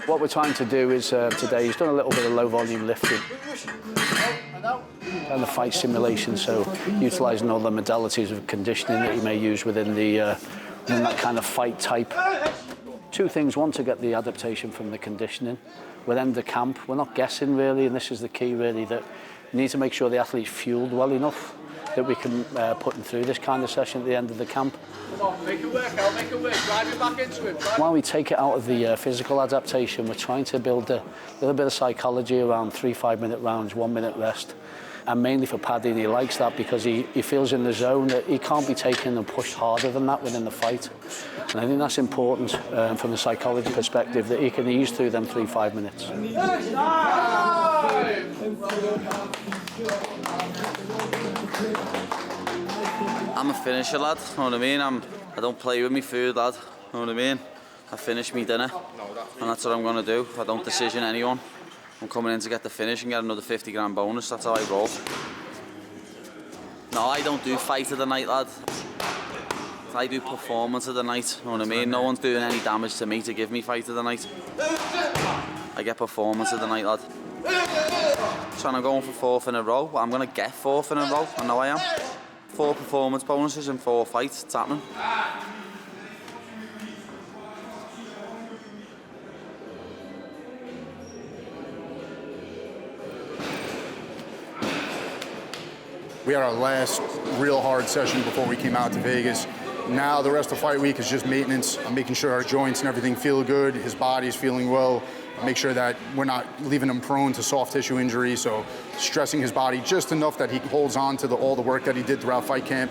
What we're trying to do is today, he's done a little bit of low volume lifting and the fight simulation, so utilising all the modalities of conditioning that you may use within that kind of fight type. Two things: one, to get the adaptation from the conditioning. We'll end the camp, we're not guessing really, and this is the key really, that we need to make sure the athlete's fueled well enough that we can put them through this kind of session at the end of the camp. Come on, make it work, Al, make it work. Drive it back into it. While we take it out of the physical adaptation, we're trying to build a little bit of psychology around 3 5-minute rounds, 1 minute rest. And mainly for Paddy, he likes that because he feels in the zone that he can't be taken and pushed harder than that within the fight. And I think that's important from a psychology perspective, that he can ease through them 3 5 minutes. I'm a finisher, lad, know what I mean? I don't play with me food, lad, know what I mean? I finish me dinner, and that's what I'm going to do. I don't decision anyone. I'm coming in to get the finish and get another 50 grand bonus, that's how I roll. No, I don't do fight of the night, lad. I do performance of the night, know what I mean? No one's doing any damage to me to give me fight of the night. I get performance of the night, lad. So I'm going for 4th in a row, but I'm going to get 4th in a row, I know I am. 4 performance bonuses in 4 fights, it's happening. We had our last real hard session before we came out to Vegas. Now the rest of the fight week is just maintenance. I'm making sure our joints and everything feel good, his body's feeling well. Make sure that we're not leaving him prone to soft tissue injury, so stressing his body just enough that he holds on to all the work that he did throughout fight camp.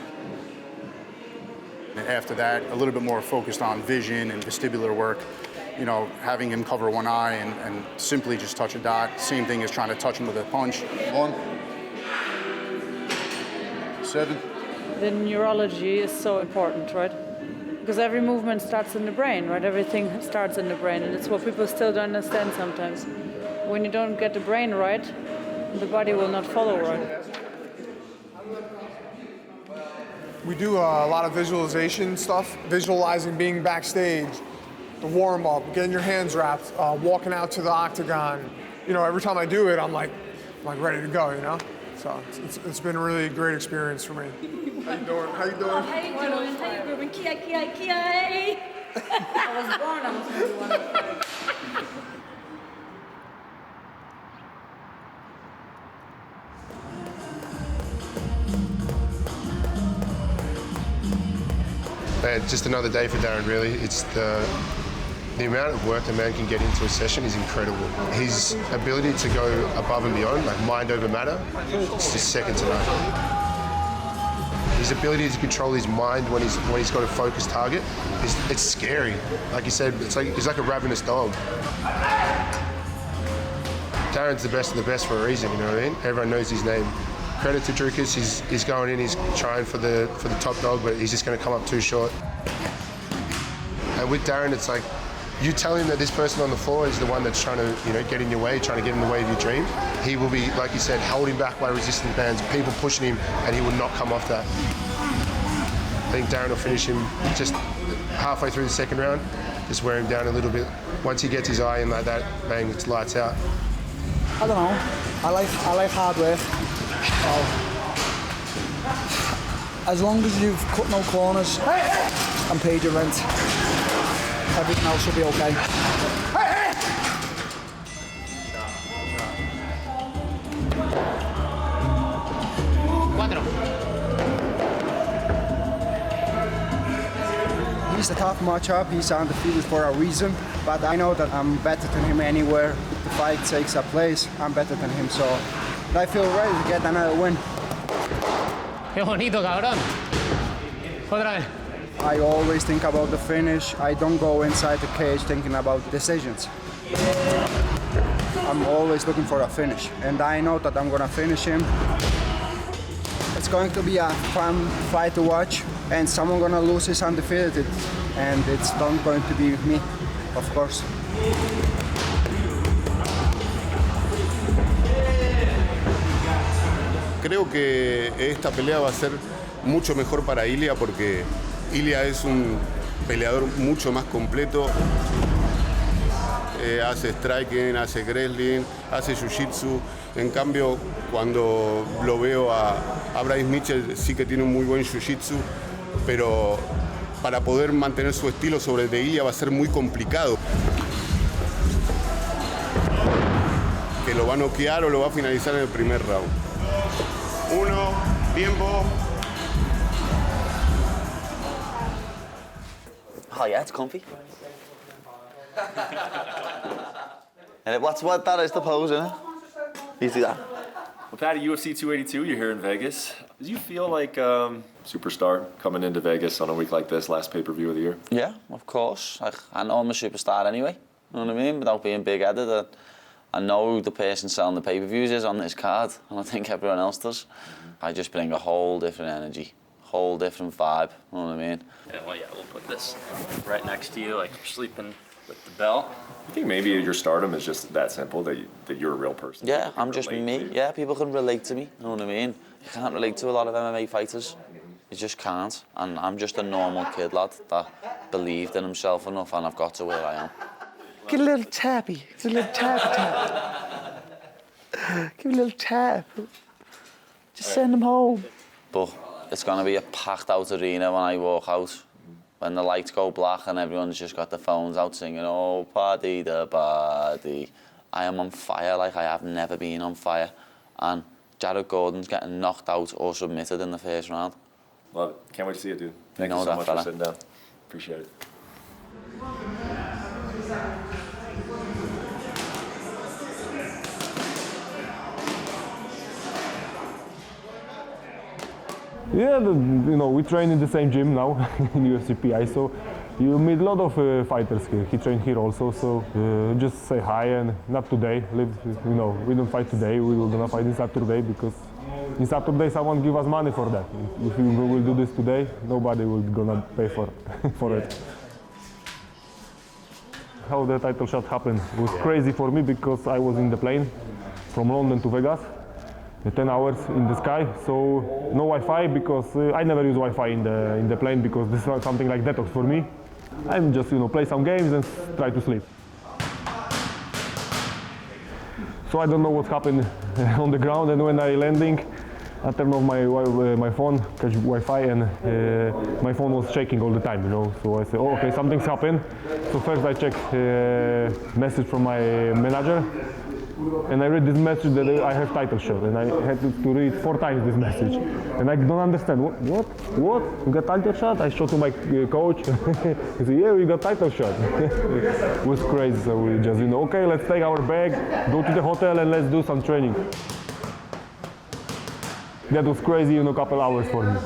And after that, a little bit more focused on vision and vestibular work. You know, having him cover one eye and simply just touch a dot. Same thing as trying to touch him with a punch. 1, 7. The neurology is so important, right? Because every movement starts in the brain, right? Everything starts in the brain, and it's what people still don't understand sometimes. When you don't get the brain right, the body will not follow right. We do a lot of visualization stuff, visualizing being backstage, the warm-up, getting your hands wrapped, walking out to the octagon. You know, every time I do it, I'm like ready to go, you know? So it's been a really great experience for me. How you doing? How you doing? Oh, how you doing? How you doing? Kiai. I was born, I was going to one of them. Just another day for Darren, really. It's the amount of work the man can get into a session is incredible. His ability to go above and beyond, like mind over matter, it's just second to none. His ability to control his mind when he's got a focused target, it's scary. Like you said, he's like a ravenous dog. Darren's the best of the best for a reason, you know what I mean? Everyone knows his name. Credit to Drukas, he's going in, he's trying for the top dog, but he's just going to come up too short. And with Darren, it's like, you tell him that this person on the floor is the one that's trying to, get in your way, trying to get in the way of your dream. He will be, like you said, holding back by resistance bands, people pushing him, and he will not come off that. I think Darren will finish him just halfway through the second round, just wear him down a little bit. Once he gets his eye in like that, bang, it's lights out. I don't know. I like hard work. As long as you've cut no corners and paid your rent, everything else will be okay. He's a tough matchup. He's undefeated for a reason, but I know that I'm better than him anywhere. If the fight takes a place, I'm better than him, so I feel ready to get another win. Qué bonito, cabrón. Otra vez. I always think about the finish. I don't go inside the cage thinking about decisions. I'm always looking for a finish, and I know that I'm gonna finish him. It's going to be a fun fight to watch, and someone gonna lose is undefeated, and it's not going to be me, of course. Creo que esta pelea va a ser mucho mejor para Ilya porque Ilya es un peleador mucho más completo. hace striking, hace wrestling, hace jiu-jitsu. En cambio, cuando lo veo a Bryce Mitchell, sí que tiene un muy buen jiu-jitsu, pero para poder mantener su estilo sobre el de Ilya va a ser muy complicado. Que lo va a noquear o lo va a finalizar en el primer round. 1, tiempo. Oh yeah, it's comfy. And what that is the pose, isn't it? You see that? Well, Patty, UFC 282, you're here in Vegas. Do you feel like superstar coming into Vegas on a week like this, last pay-per-view of the year? Yeah, of course. I know I'm a superstar anyway. You know what I mean? Without being big-headed, I know the person selling the pay-per-views is on this card, and I think everyone else does. I just bring a whole different energy, whole different vibe. You know what I mean? Yeah, well, yeah, we'll put this right next to you, like you're sleeping with the bell. You think maybe your stardom is just that simple, that you're a real person? Yeah, I'm just me. Yeah, people can relate to me. You know what I mean? You can't relate to a lot of MMA fighters. You just can't. And I'm just a normal kid, lad, that believed in himself enough, and I've got to where I am. Get a little tappy. It's a little tap. Give a little tap. Just send him home. But it's going to be a packed out arena when I walk out. When the lights go black and everyone's just got their phones out singing, oh, party the party. I am on fire like I have never been on fire. And Jared Gordon's getting knocked out or submitted in the first round. Love it. Can't wait to see it, dude. Thank you so much for sitting down. Appreciate it. Yeah, we train in the same gym now in UFC PI, so you meet a lot of fighters here. He trained here also, so just say hi and not today. We don't fight today. We will gonna fight in Saturday because in Saturday someone give us money for that. If we will do this today, nobody will gonna pay for it. How the title shot happened was crazy for me because I was in the plane from London to Vegas. 10 hours in the sky, so no Wi-Fi because I never use Wi-Fi in the plane because this is something like detox for me. I'm just play some games and try to sleep. So I don't know what happened on the ground, and when I landing, I turned off my phone, catch Wi-Fi, and my phone was shaking all the time, So I said, oh, okay, something's happened. So first I checked message from my manager. And I read this message that I have title shot, and I had to read 4 times this message, and I don't understand. What? You got title shot? I showed to my coach. He said, yeah, we got title shot. It was crazy. So we just, okay, let's take our bag, go to the hotel, and let's do some training. That was crazy, couple hours for me.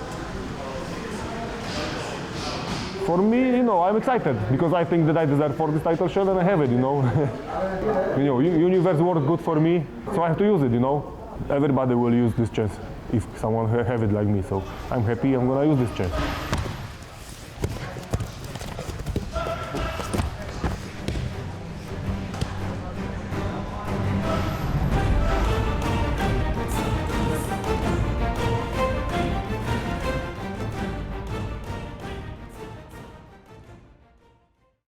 For me, I'm excited because I think that I deserve for this title shot and I have it, Universe worked good for me, so I have to use it, Everybody will use this chance if someone have it like me, so I'm happy I'm gonna use this chance.